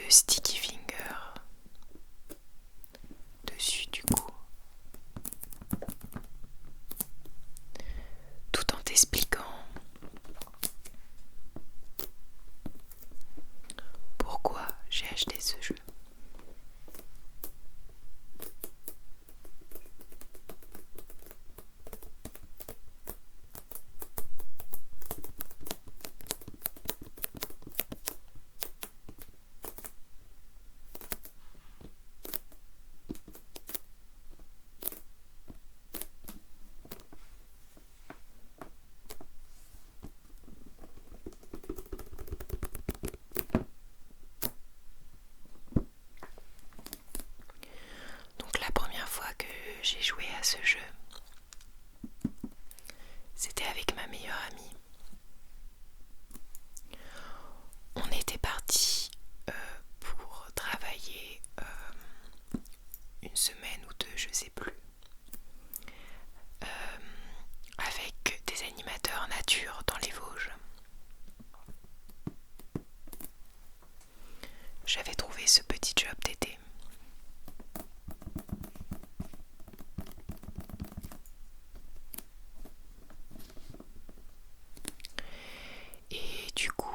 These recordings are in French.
le sticky finger dessus du coup, tout en t'expliquant pourquoi j'ai acheté ce jeu. Donc la première fois que j'ai joué à ce jeu, c'était avec ma meilleure amie. On était partis pour travailler une semaine ou deux, je sais plus, avec des animateurs nature dans les Vosges. J'avais trouvé ce petit job d'été. Et du coup,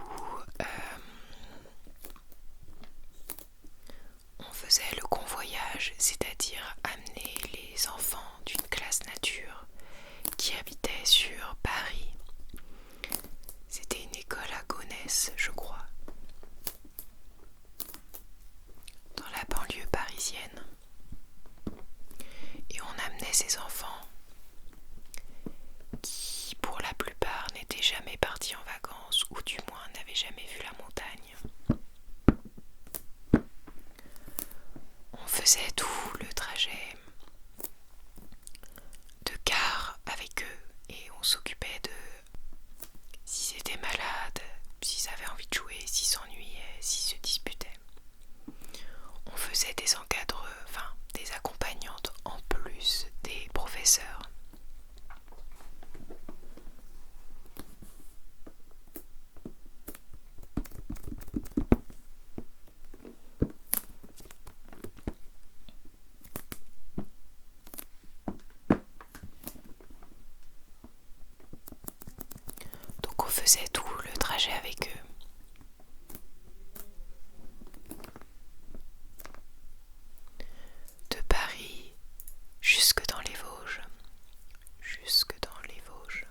on faisait le convoyage, c'est-à-dire amener les enfants d'une classe nature qui habitait sur Paris. C'était une école à Gonesse, je crois, dans la banlieue parisienne. Et on amenait ces enfants qui, pour la plupart, n'étaient jamais partis en vacances ou du moins n'avaient jamais vu la montagne. On faisait tout le trajet de car avec eux et on s'occupait de s'ils étaient malades, s'ils avaient envie de jouer, s'ils s'ennuyaient, s'ils se disputaient. On faisait des des accompagnantes en plus des professeurs. Donc on faisait tout le trajet avec eux. De Paris jusque dans les Vosges. Jusque dans les Vosges.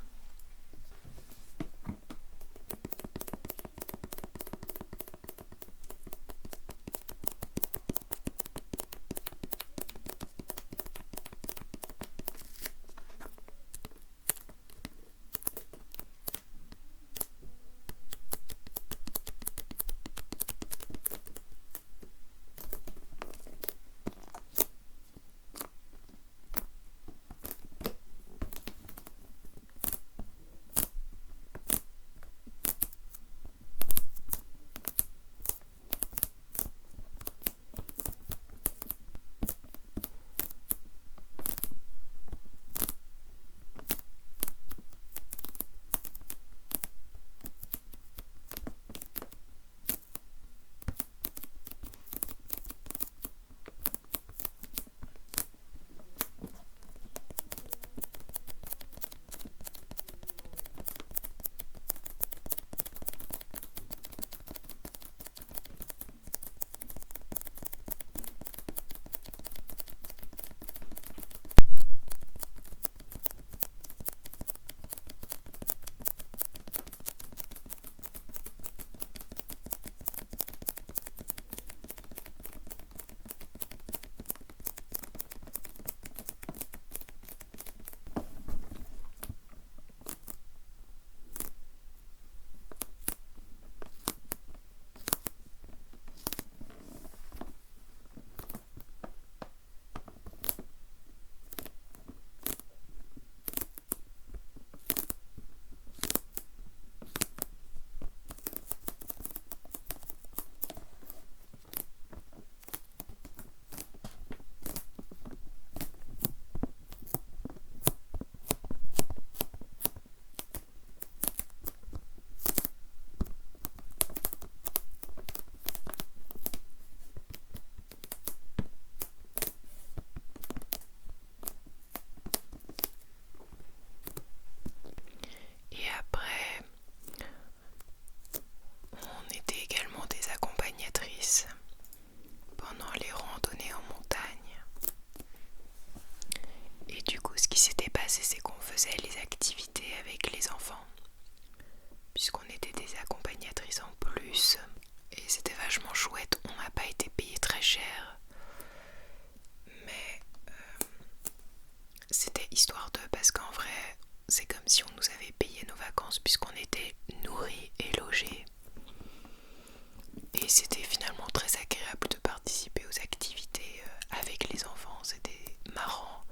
c'était finalement très agréable de participer aux activités avec les enfants, c'était marrant.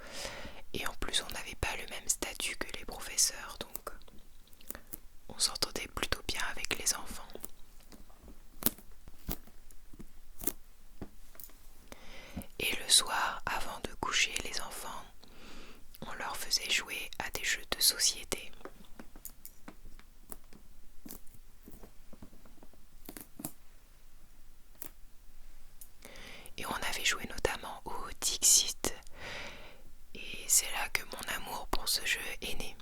Et en plus on n'avait pas le même statut que les professeurs, donc on s'entendait plutôt bien avec les enfants. Et le soir, avant de coucher les enfants, on leur faisait jouer à des jeux de société. Et on avait joué notamment au Dixit. Et c'est là que mon amour pour ce jeu est né.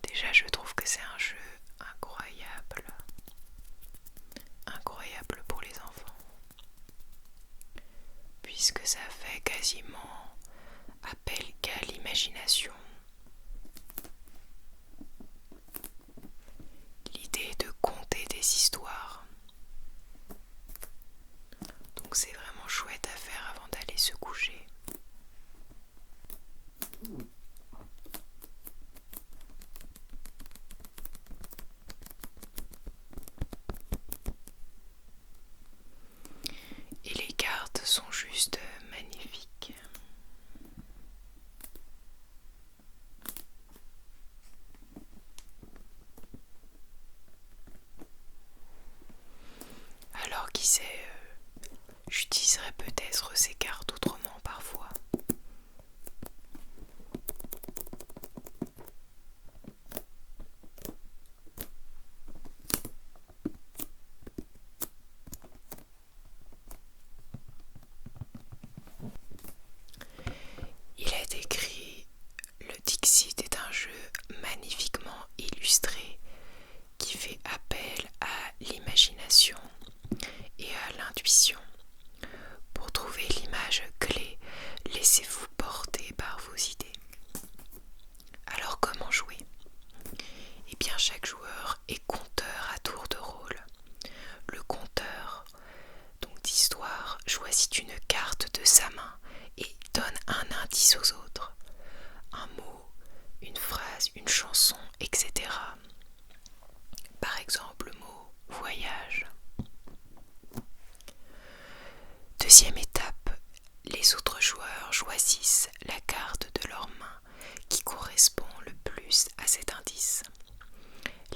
Déjà, je trouve que c'est un jeu incroyable. Incroyable pour les enfants. Puisque ça fait quasiment appel qu'à l'imagination. L'idée de conter des histoires. Donc c'est vraiment chouette à faire avant d'aller se coucher. Et les cartes sont juste magnifiques. Alors qui sait, j'utiliserai peut-être ces cartes autrement parfois. Il est écrit: le Dixit est un jeu magnifiquement illustré qui fait appel à l'imagination et à l'intuition. Pour trouver l'image clé, laissez-vous porter par vos idées. Alors comment jouer? Eh bien, chaque joueur est conteur à tour de rôle. Le conteur, donc d'histoire, choisit une carte de sa main et donne un indice aux autres. Un mot, une phrase, une chanson, etc. Par exemple, le mot voyage. Deuxième étape, les autres joueurs choisissent la carte de leur main qui correspond le plus à cet indice.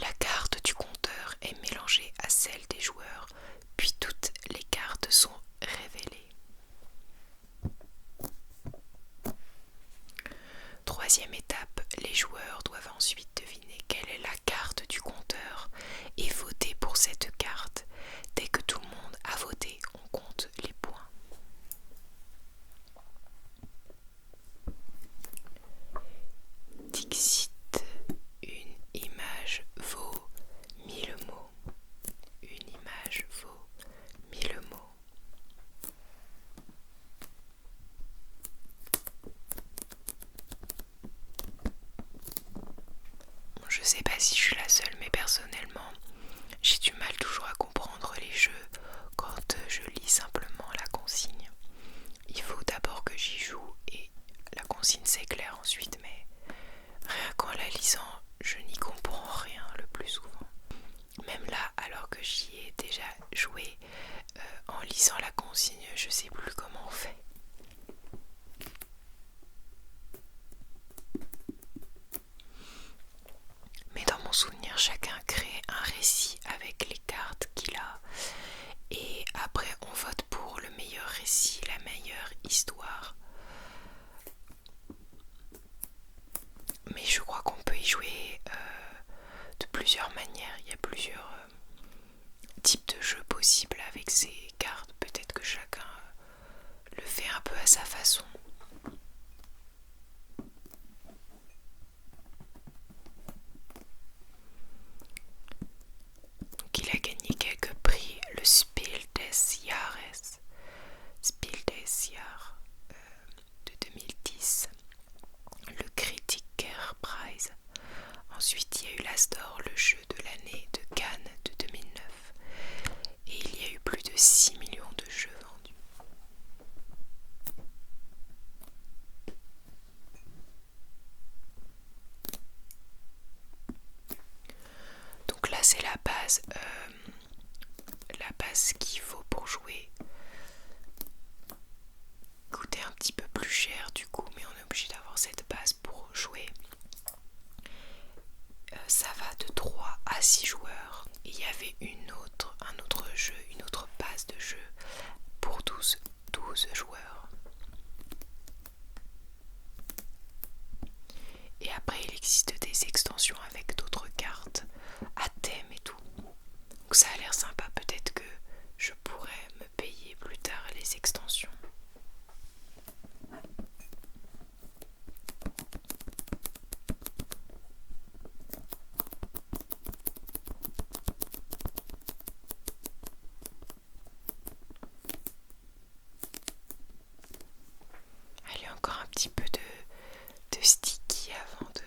La carte du compteur est mélangée à celle des joueurs, puis toutes les cartes sont révélées. Troisième étape, les joueurs doivent ensuite deviner quelle est la carte du compteur et voter pour cette carte. Dès que tout le monde a voté, on compte les points. Dixit, une image vaut 1000 mots. Une image vaut 1000 mots. Je sais pas si je suis la seule, mais personnellement, j'ai du mal toujours à comprendre les jeux quand je lis simplement la consigne. Il faut d'abord que j'y joue et la consigne s'éclaire ensuite, mais rien qu'en la lisant, je n'y comprends rien le plus souvent. Même là, alors que j'y ai déjà joué, en lisant la consigne, je sais plus comment on fait. Mais dans mon souvenir, chacun crée un récit avec les cartes qu'il a. Et après, on vote pour le meilleur récit, la meilleure histoire. Mais je crois qu'on peut y jouer de plusieurs manières. Il y a plusieurs types de jeux possibles avec ces cartes. Peut-être que chacun le fait un peu à sa façon. Donc il a gagné quelques prix, le Spiel des Jahres, Spiel des Jahres de 2010, le Kritikerpreis. Ensuite, il y a eu l'Astor, le jeu de l'année de Cannes de 2009. Et il y a eu plus de 6 millions de jeux vendus. base qu'il faut pour jouer coûtait un petit peu plus cher du coup, mais on est obligé d'avoir cette base pour jouer. Ça va de 3 à 6 joueurs. Il y avait un autre jeu, une autre base de jeu pour 12 joueurs. Et après il existe des extensions avec d'autres cartes à thème et tout. Donc ça a l'air sympa, peut-être que je pourrais me payer plus tard les extensions. Allez, encore un petit peu de sticky avant de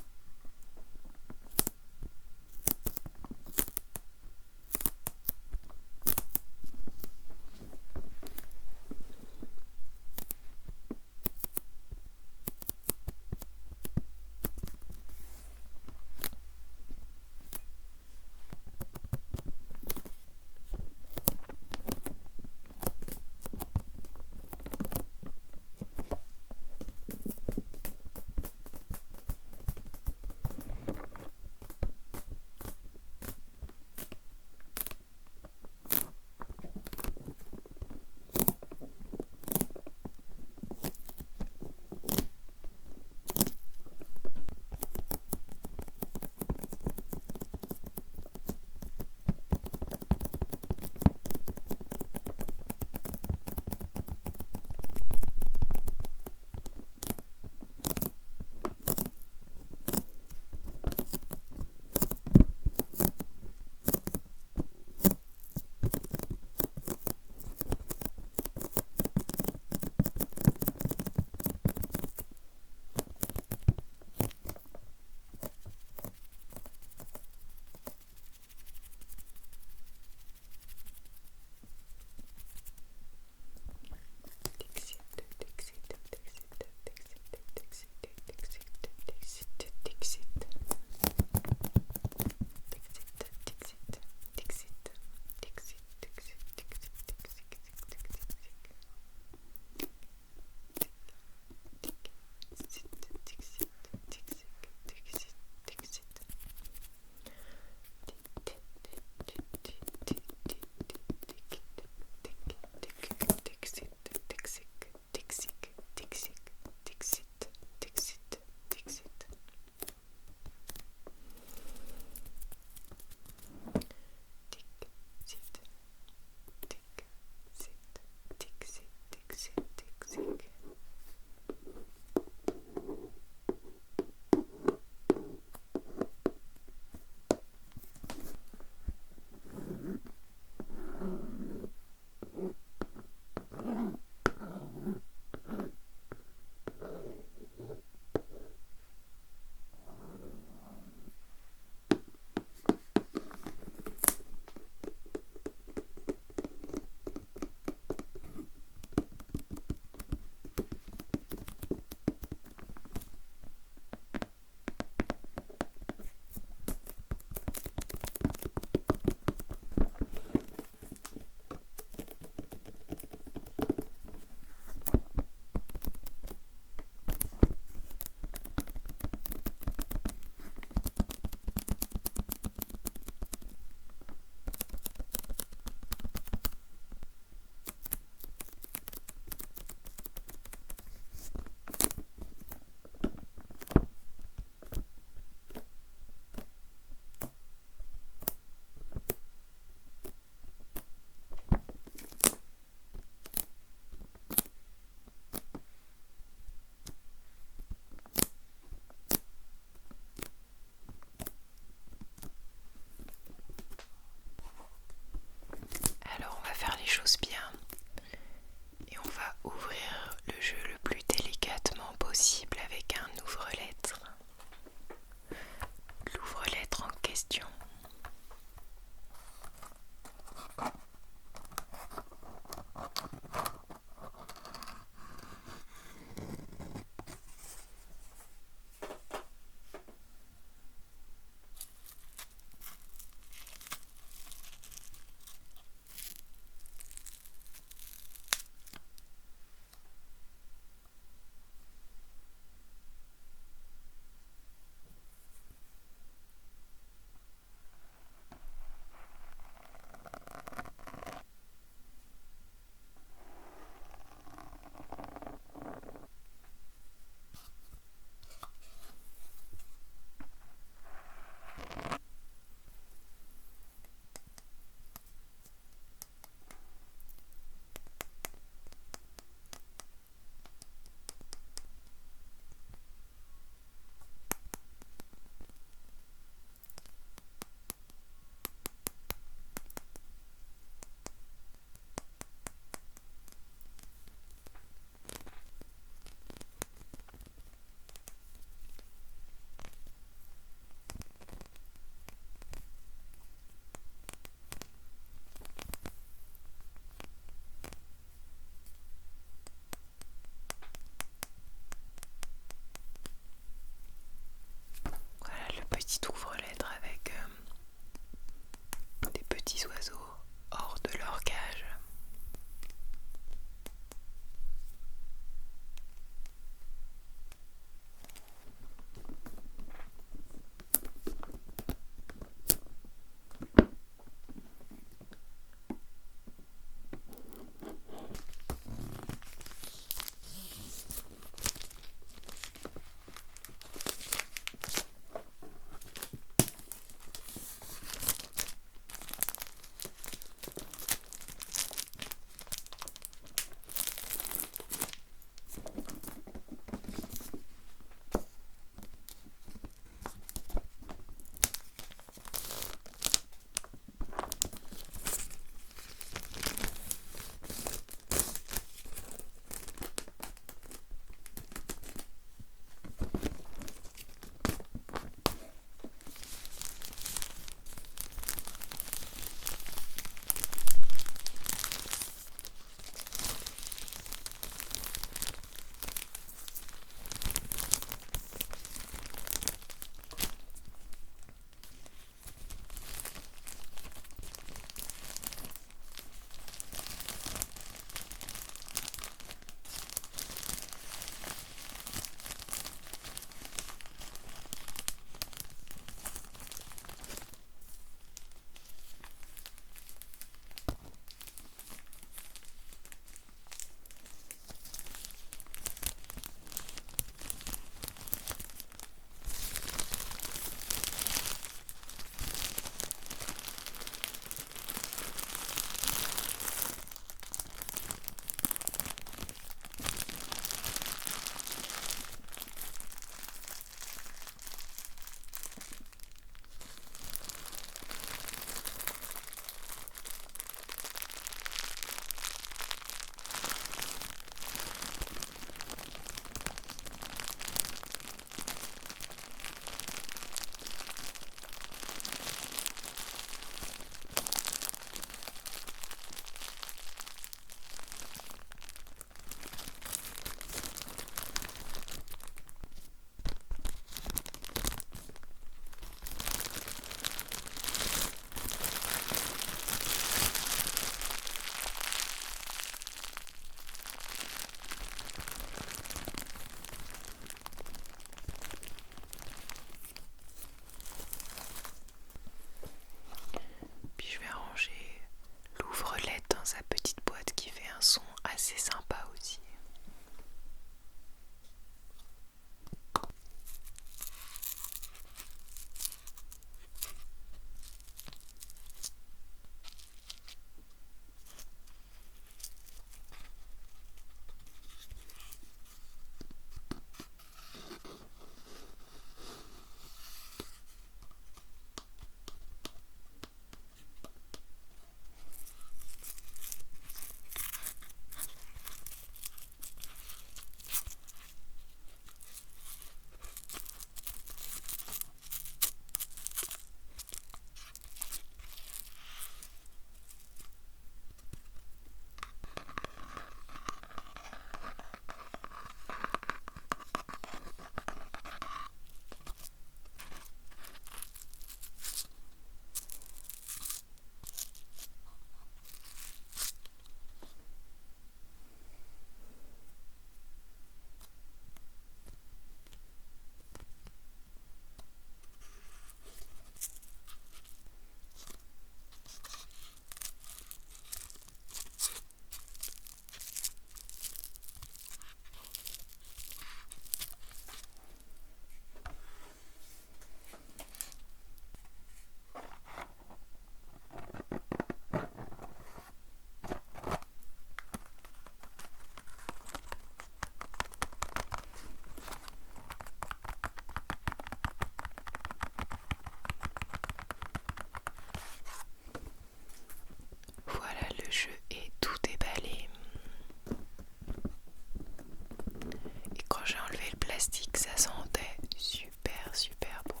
plastique, ça sentait super bon.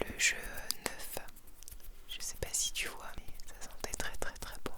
Le jeu neuf, je sais pas si tu vois, mais ça sentait très bon.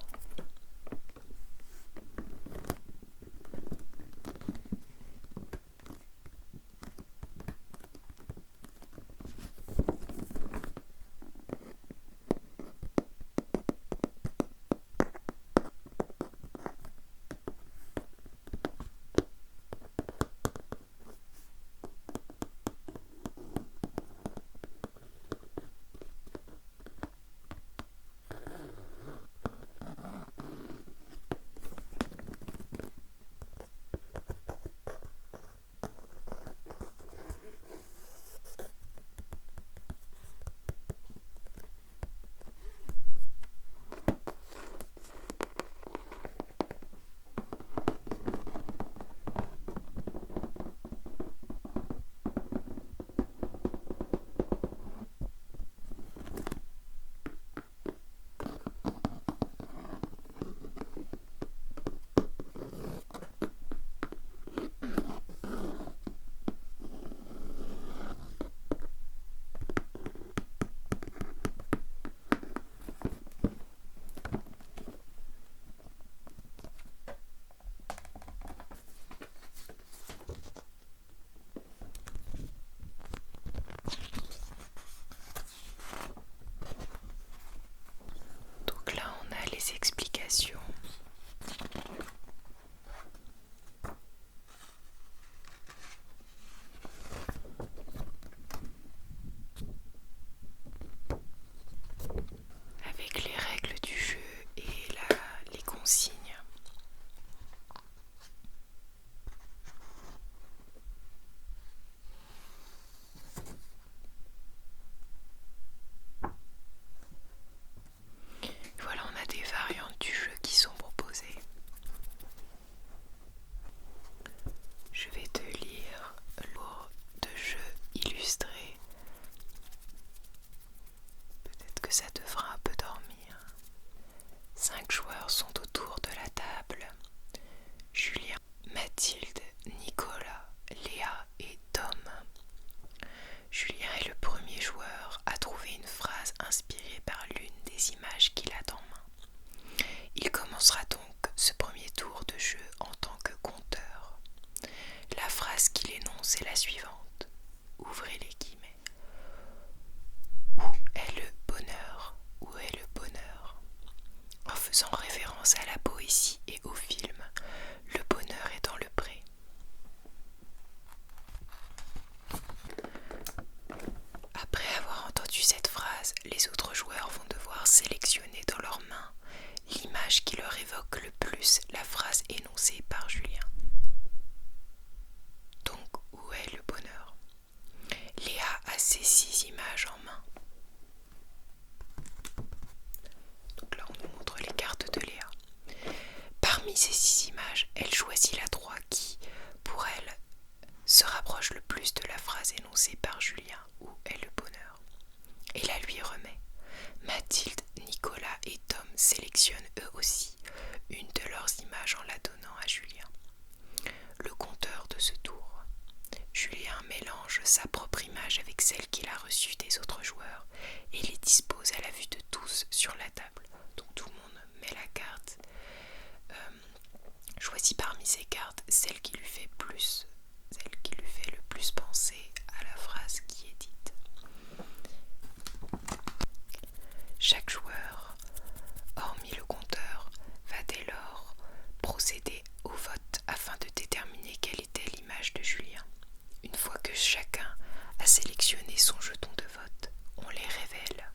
Donc là on a les explications. Avec les règles du jeu et les consignes. Voilà, on a des variantes du jeu qui sont proposées. Je vais te lire l'ordre de jeu illustré. Peut-être que ça te fera un peu dormir. 5 joueurs sont autour de la table. Julien, Mathilde, Nicolas, Léa et Tom. Julien est le premier joueur à trouver une phrase inspirée par l'une des images qu'il a en main. Il commencera donc ce premier tour de jeu en tant que conteur. La phrase qu'il énonce est la suivante. Ouvrez les guillemets. Où est le bonheur? Où est le bonheur? En faisant référence à la poésie et au film, le bonheur est dans le pré. Après avoir entendu cette phrase, les autres joueurs vont devoir sélectionner dans leurs mains l'image qui leur évoque le plus la phrase énoncée par Julien. Donc, où est le bonheur? Léa a ces 6 images en main. Donc là, on nous montre les cartes de Léa. Parmi ces 6 images, elle choisit la 3 qui, pour elle, se rapproche le plus de la phrase énoncée par Julien. Où est le bonheur? Et la lui remet. Mathilde, Nicolas et Tom sélectionnent eux aussi une de leurs images en la donnant à Julien. Le compteur de ce tour. Julien mélange sa propre image avec celle qu'il a reçue des autres joueurs et les dispose à la vue de tous sur la table. Donc tout le monde met la carte, choisit parmi ces cartes celle qui lui fait le plus penser à la phrase qui est dite. Chaque joueur, hormis le compteur, va dès lors procéder au vote afin de déterminer quelle était l'image de Julien. Une fois que chacun a sélectionné son jeton de vote, on les révèle.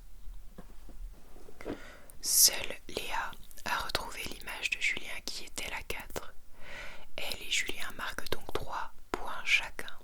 Seule Léa a retrouvé l'image de Julien qui était la 4. Elle et Julien marquent donc 3 points chacun.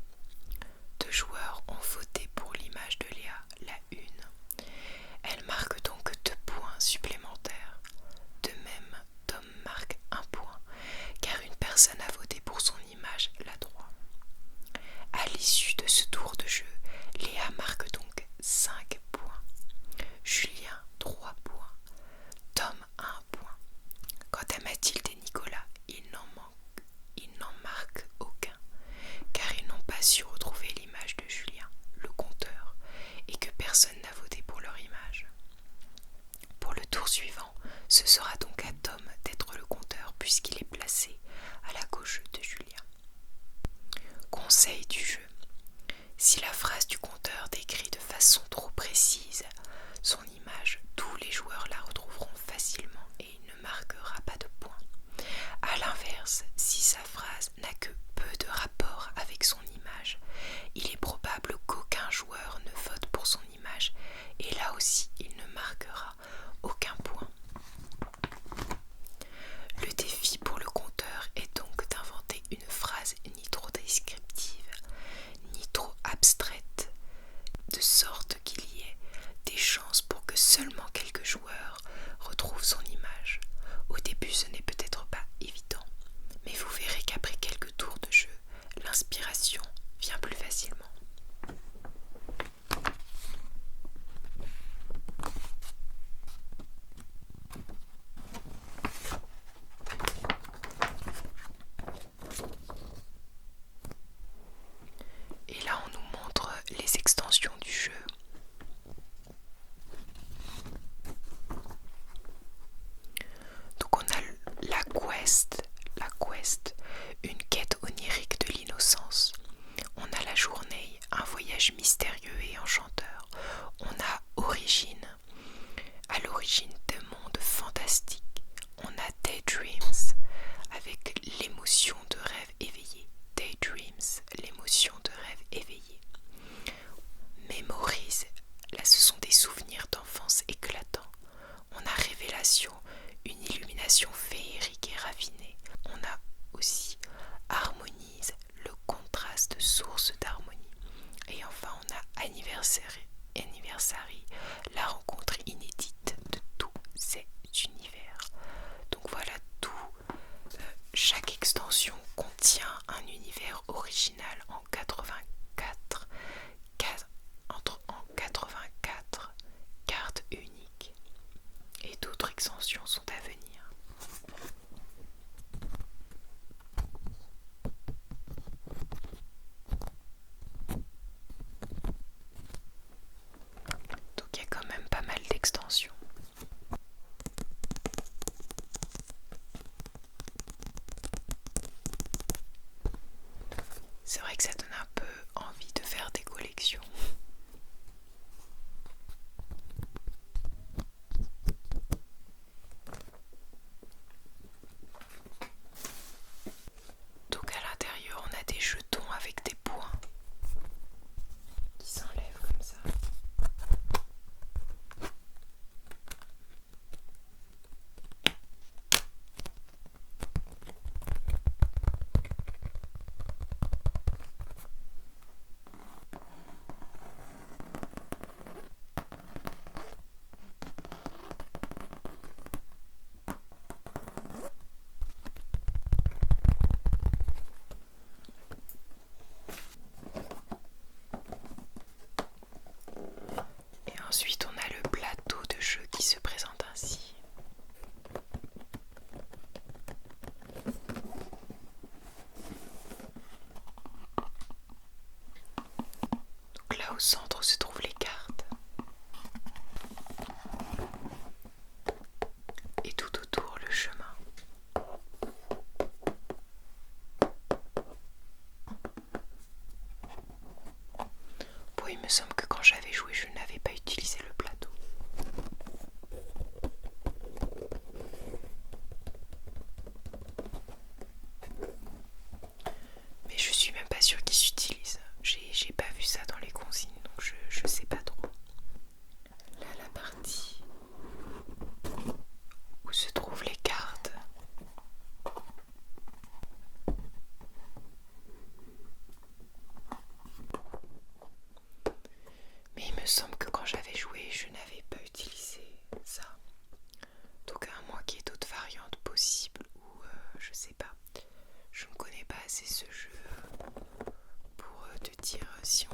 conseil du jeu. Si la phrase du conteur décrit de façon trop précise son image, tous les joueurs la retrouveront facilement et il ne marquera pas de points. A l'inverse, si sa phrase n'a que peu de rapport avec son image, il est probable qu'aucun joueur ne vote pour son image et là aussi il ne marquera aucun point. Le défi pour le conteur est donc d'inventer une phrase ni trop descriptive, ni trop abstraite, de sorte qu'il y ait des chances pour que seulement quelques joueurs retrouvent son image. Au début, ce n'est peut-être pas évident, mais vous verrez qu'après quelques tours de jeu, l'inspiration vient plus facilement. Et là, on nous montre les extensions du jeu. Donc on a la quest, une quête onirique de l'innocence. On a la journée, un voyage mystérieux et enchanteur. On a origine, à l'origine de mondes fantastiques. On a Daydreams, avec l'émotion de rêve éveillé. Daydreams, l'émotion de rêve éveillé. Memories, là ce sont des souvenirs d'enfance éclatants. On a révélation, une illumination féerique et raffinée. On a aussi harmonise, le contraste source d'harmonie. Et enfin on a anniversary, la rencontre inédite de tous ces univers. Donc voilà tout. Chaque extension contient un univers original en 84 cartes uniques. Et d'autres extensions sont à venir. Donc il y a quand même pas mal d'extensions. C'est vrai que ça donne un peu envie de faire des collections. Donc à l'intérieur, on a des jetons avec des points qui s'enlèvent comme ça. Et ensuite, on a le plateau de jeu qui se présente ainsi. Donc là, au centre, se trouvent les cartes. Et tout autour, le chemin. Bon, il me semble que quand j'avais joué, je n'avais pas utilisé le plateau. Mais je suis même pas sûre qu'il s'utilise. J'ai pas vu ça dans les consignes, donc je sais pas trop. Là, la partie où se trouvent les cartes. Mais il me semble que quand j'avais joué, je n'avais pas utilisé ça. Donc à moins qu'il y ait d'autres variantes possibles ou je sais pas. Je ne connais pas assez ce jeu pour te dire si